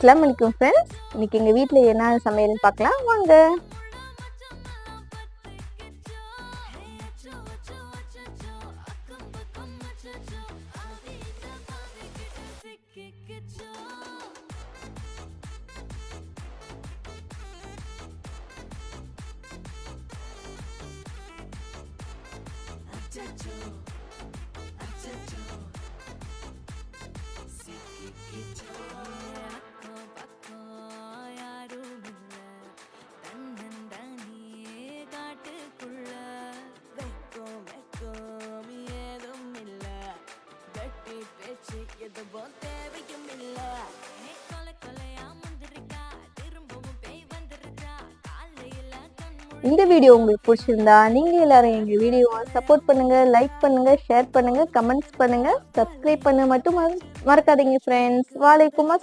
அஸ்ஸலாமு அலைக்கும் ஃப்ரெண்ட்ஸ். இன்னைக்கு எங்கள் வீட்டில் என்ன சமையல்னு பார்க்கலாம் வாங்க. இந்த வீடியோ உங்களுக்கு பிடிச்சிருந்தா நீங்க எல்லாரும் எங்க வீடியோவை சப்போர்ட் பண்ணுங்க, லைக் பண்ணுங்க, ஷேர் பண்ணுங்க, கமெண்ட்ஸ் பண்ணுங்க, சப்ஸ்கிரைப் பண்ண மட்டும் மறக்காதீங்க ஃப்ரெண்ட்ஸ். வலைக்கும்